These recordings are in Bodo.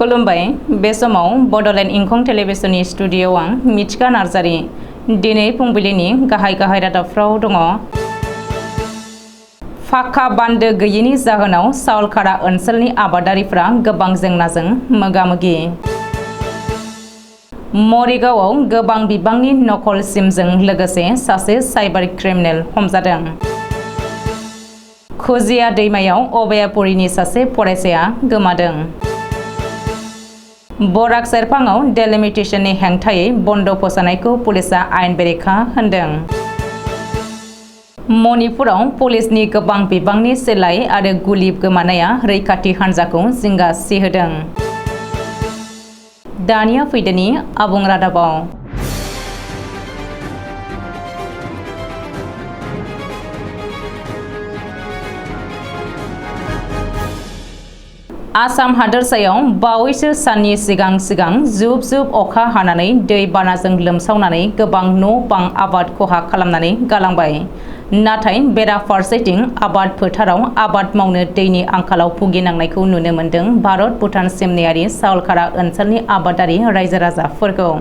खुलुमबाय बे समाव बडलेण्ड इंखं टेलिभिजननि स्टुडिय'आव आं मिथिका नार्जारी दिनै फुंबिलिनि गाहाय रादाबफ्राव दङ। फाक्का बान्दो गैयैनि जाहोनाव साउलखारा ओनसोलनि आबादारिफ्रा गोबां जेंनाजों मोगा-मोगि। मरिगावआव गोबां बिबांनि नकल सिमजों लोगोसे सासे साइबार क्रिमिनेल हमजादों। खुजिया दैमायाव अभयापुरीनि सासे फरायसाया गोमादों। बराक सेरफाङाव डेलिमिटेशननि हेंथायै बन्द फोसानायखौ पुलिसआ आयेन बेरेखा होनदों। मणिपुराव पुलिसनि गोबां बिबांनि सिलाइ आरो गुलि गोमानाया रैखाथि हान्जाखौ जिंगा सिहोदों। दानिया फैदोनि आबुं रादाबाव। आसाम हादोरसायाव बावैसो साननि सिगां जुब जुब अखा हानानै दै बानाजों लोमसावनानै गोबां न'-बां आबाद खहा खालामनानै गालांबाय। नाथाय बेराफारसेथिं आबाद फोथाराव आबाद मावनो दैनि आंखालाव भुगिनांनायखौ नुनो मोन्दों भारत भुटान सिमनायारि साउलखारा ओनसोलनि आबादारि रायजो राजाफोरखौ।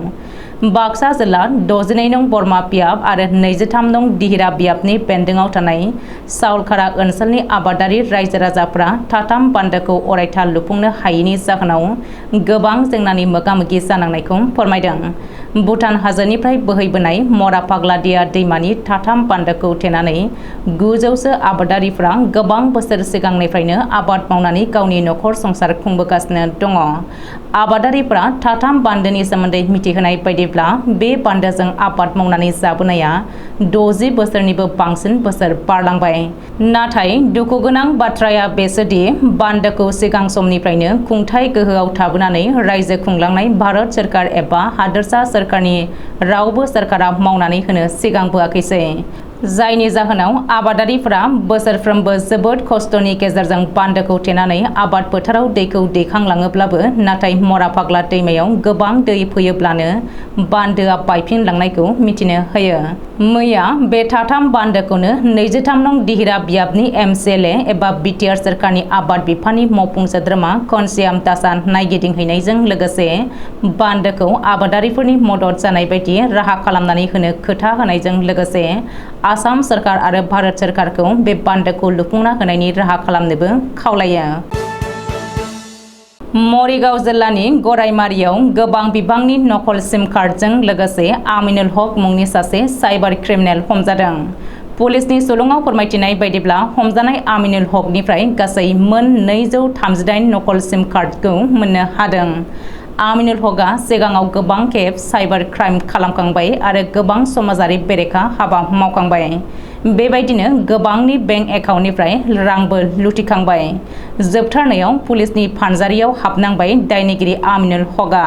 बाक्सा जिल्ला 62 नं बरमा बियाब आरो 23 नं दिहिरा बियाबनि बेन्दोङाव थानाय साउलखारा ओनसोलनि आबादारि रायजो राजाफ्रा थाथाम बान्दोखौ अरायथा लुफुंनो हायैनि जाहोनाव गोबां जेंनानि मोगा-मोगि जानांनायखौ फोरमायदों। भुटान हाजोनिफ्राय बोहैबोनाय मरा फाग्लादिया दैमानि थाथाम बान्दोखौ थेनानै 900सो आबादारिफ्रा गोबां बोसोर सिगांनिफ्रायनो आबाद मावनानै गावनि नखर संसार खुंबोगासिनो दङ। आबादारिफ्रा थाथाम बान्दोनि सोमोन्दै मिथिहोनाय बायदिब्ला बे बान्दोजों आबाद मावनानै जाबोनाया 60 बोसोरनिबो बांसिन बोसोर बारलांबाय। नाथाय दुखुगोनां बाथ्राया बेसोदि बान्दोखौ सिगां समनिफ्रायनो खुंथाय गोहोआव थाबोनानै रायजो खुंलांनाय भारत सोरखार एबा हादोरसा सोरखारनि रावबो सोरखारा मावनानै होनो सिगांबोआखैसै। जायनि जाहोनाव आबादारिफ्रा बोसोरफ्रोमबो जोबोद खस्थ'नि गेजेरजों बान्दोखौ थेनानै आबाद फोथाराव दैखौ दैखांलाङोब्लाबो नाथाय मरा फाग्ला दैमायाव गोबां दै फैयोब्लानो बान्दोआ बायफिनलांनायखौ मिथिनो होयो। मैया बे थाथाम बान्दोखौनो 23 नं दिहिरा बियाबनि MCLA एबा बिटिआर सोरखारनि आबाद बिफाननि मावफुं सोद्रोमा घनश्याम दासआ नायगिदिंहैनायजों लोगोसे बान्दोखौ आबादारिफोरनि मदद जानाय बायदि राहा खालामनानै होनो खोथा होनायजों लोगोसे आसाम सोरखार आरो भारत सोरखारखौ बे बान्दोखौ लुफुंना होनायनि राहा खालामनोबो खावलायो। मरिगाव जिल्लानि गरायमारियाव गोबां बिबांनि नकल सिम कार्डजों लोगोसे आमिनुल हक मुंनि सासे साइबार क्रिमिनेल हमजादों। पुलिसनि सुलुङाव फोरमायथिनाय बायदिब्ला हमजानाय आमिनुल हकनिफ्राय गासै मोन 238 नकल सिम कार्डखौ मोननो हादों। आमिनुल हकआ सिगाङाव गोबां खेब साइबार क्राइम खालामखांबाय आरो गोबां समाजारि बेरेखा हाबा मावखांबाय। बेबायदिनो गोबांनि बेंक एकाउन्टनिफ्राय रांबो लुथिखांबाय। जोबथारनायाव पुलिसनि फानजारियाव हाबनांबाय दायनिगिरि आमिनुल हकआ।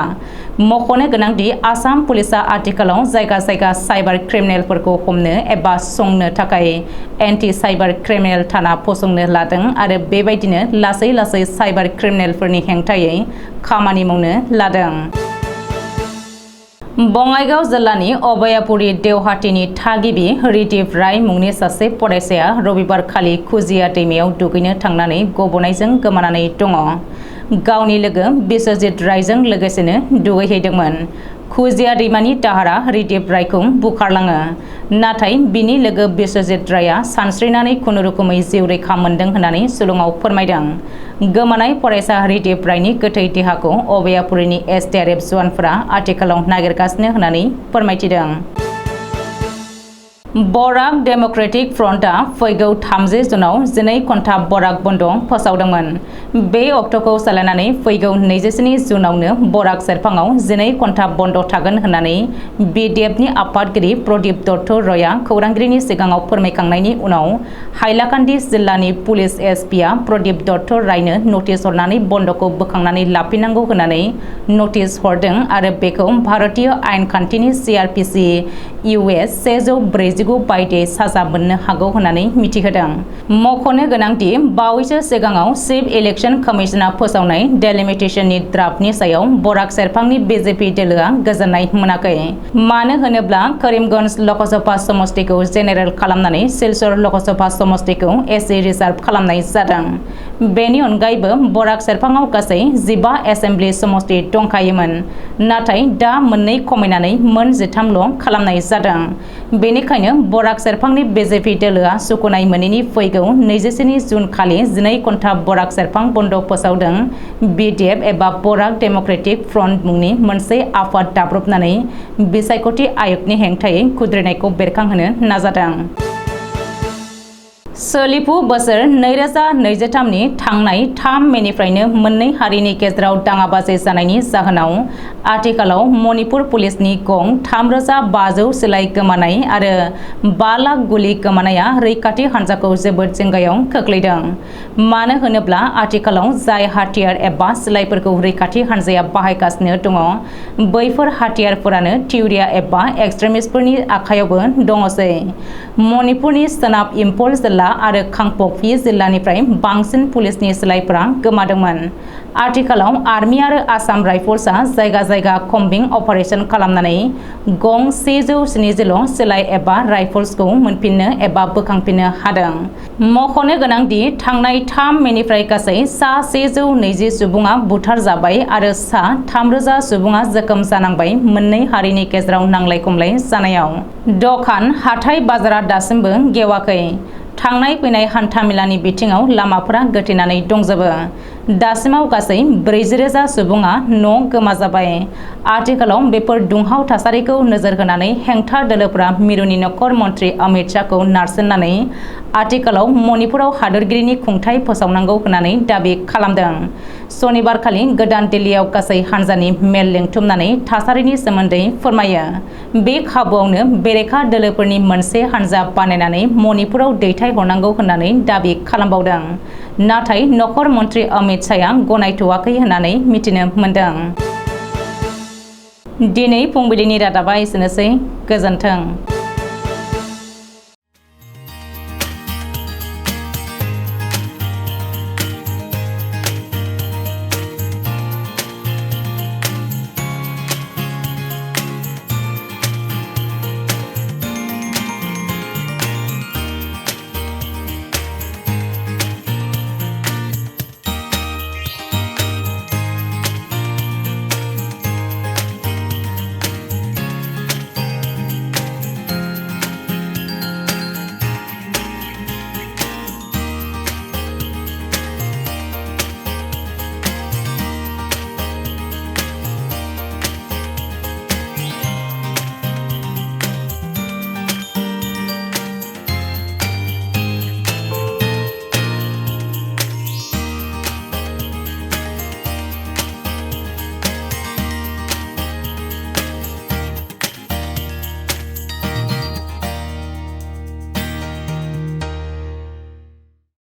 मख'नो गोनांदि आसाम पुलिसआ आथिखालाव जायगा साइबार क्रिमिनेलफोरखौ हमनो एबा संनो थाखाय एन्टि साइबार क्रिमिनेल थाना फसंनो लादों आरो बेबायदिनो लासै साइबार क्रिमिनेलफोरनि हेंथायै खामानि मावनो लादों। बङाइगाव जिल्लानि अभयापुरी देवहाटीनि थागिबि रिदिप राय मुंनि सासे फरायसाया रबिबारखालि खुजिया दैमायाव दुगैनो थांनानै गबनायजों गोमानानै दङ। गावनि लोगो बिश्वजित रायजों लोगोसेनो दुगैहैदोंमोन। खुजिया दैमानि दाहारा रिदिप रायखौ बुखारलाङो। नाथाय बिनि लोगो बिश्वजित रायआ सानस्रिनानै खुनुरुखुमै जिउ रैखा मोन्दों होननानै सुलुङाव फोरमायदों। गोमानाय फरायसा रिदिप रायनि गोथै देहाखौ अभयापुरीनि SDRF जवानफोरा आथिखालाव नागिरगासिनो होननानै फोरमायथिदों। बराक डेम'क्रेटिक फ्रन्टआ फैगौ 30 जुनाव 12 घन्टा बराक बन्द फोसावदोंमोन। बे अक्ट'खौ सालायनानै फैगौ 27 जुनावनो बराक सेरफाङाव 12 घन्टा बन्द थागोन होननानै BDFनि आफादगिरि प्रदीप दत्त रयआ खौरांगिरिनि सिगाङाव फोरमायखांनायनि उनाव हाइलाकान्दि जिल्लानि पुलिस SPआ प्रदीप दत्त रायनो नटिस हरनानै बन्दखौ बोखांनानै लाफिननांगौ होननानै नटिस हरदों आरो बेखौ भारतीय आयेन खान्थिनि CRPC US 149 दिन्थिगु बायदियै साजा मोननो हागौ होननानै मिथिहोदों। मख'नो गोनांदि बावैसो सिगाङाव चिफ इलेक्शन कमिशना फोसावनाय डेलिमिटेशननि ड्राफ्टनि सायाव बराक सेरफांनि बिजेपि दोलोआ गोजोननाय मोनाखै। मानो होनोब्ला करीमगंज लकसभा समष्टिखौ जेनेरेल खालामनानै सिलचर लकसभा समष्टिखौ एसि रिजार्भ खालामनाय जादों। बेनि अनगायैबो बराक सेरफाङाव गासै 15 एसेम्बलि समष्टि दंखायोमोन, नाथाय दा मोननै खमायनानै मोन 13ल' खालामनाय जादों। बेनिखायनो बराक सेरफांनि बिजेपि दोलोआ सुखुनाय मोनैनि फैगौ 24 जुन खालि 12 घन्टा बराक सेरफां बन्द फोसावदों। बिडिएफ एबा बराक डेम'क्रेटिक फ्रन्ट मुंनि मोनसे आफाद दाब्रबनानै बिसायख'थि आय'गनि हेंथायै खुद्रिनायखौ बेरखांहोनो नाजादों। सोलिफु बोसोर 2023 नि थांनाय 3 मेनिफ्रायनो मोननै हारिनि गेजेराव दाङाबाजि जानायनि जाहोनाव आथिखालाव मणिपुर पुलिसनि गं 3500 सिलाइ गोमानाय आरो 5 लाख गुलि गोमानाया रैखाथि हान्जाखौ जोबोद जिंगायाव खोख्लैदों। मानो होनोब्ला आथिखालाव जाय हाथियार एबा सिलाइफोरखौ रैखाथि हान्जाया बाहायगासिनो दङ, बैफोर हाथियारफोरानो थिउरिया एबा एक्सट्रिमिस्टफोरनि आखायावबो दङसै। मणिपुरनि सोनाब इम्फल जिल्ला आरो कांपकपि जिल्लानिफ्राय बांसिन पुलिसनि सिलाइफोरा गोमादोंमोन। आथिखालाव आर्मी आरो आसाम राइफल्सआ जायगा जायगा कम्बिं अपारेशन खालामनानै गं 170ल' सिलाइ एबा राइफल्सखौ मोनफिननो एबा बोखांफिननो हादों। मख'नो गोनांदि थांनाय 3 मेनिफ्राय गासै सा 120 सुबुङा बुथारजाबाय आरो सा 3000 सुबुङा जोखोम जानांबाय मोननै हारिनि गेजेराव नांलाय खमलाय जानायाव। दखान हाथाय बाजारा दासिमबो गेवाखै। थांनाय फैनाय हान्थामेलानि बिथिङाव लामाफोरा गोथेनानै दंजोबो। दासिमाव गासै 40,000 सुबुङा न' गोमाजाबाय। आथिखालाव बेफोर दुंहाव थासारिखौ नोजोर होनानै हेंथा दोलोफोरा मिरुनि नखर मन्त्रि अमित शाहखौ नारसिननानै आथिखालाव मणिपुराव हादोरगिरिनि खुंथाय फोसावनांगौ होननानै दाबि खालामदों। सनिबारखालि गोदान दिल्लीयाव गासै हान्जानि मेल लिंथुमनानै थासारिनि सोमोन्दै फोरमायो। बे खाबुआवनो बेरेखा दोलोफोरनि मोनसे हान्जा बानायनानै मणिपुराव दैथायहरनांगौ होननानै दाबि खालामबावदों। नाथाय नखर मन्त्रि अमित शाहआ गनायथ'वाखै होननानै मिथिनो मोन्दों। दिनै फुंबिलिनि रादाबा एसेनोसै। गोजोन्थों।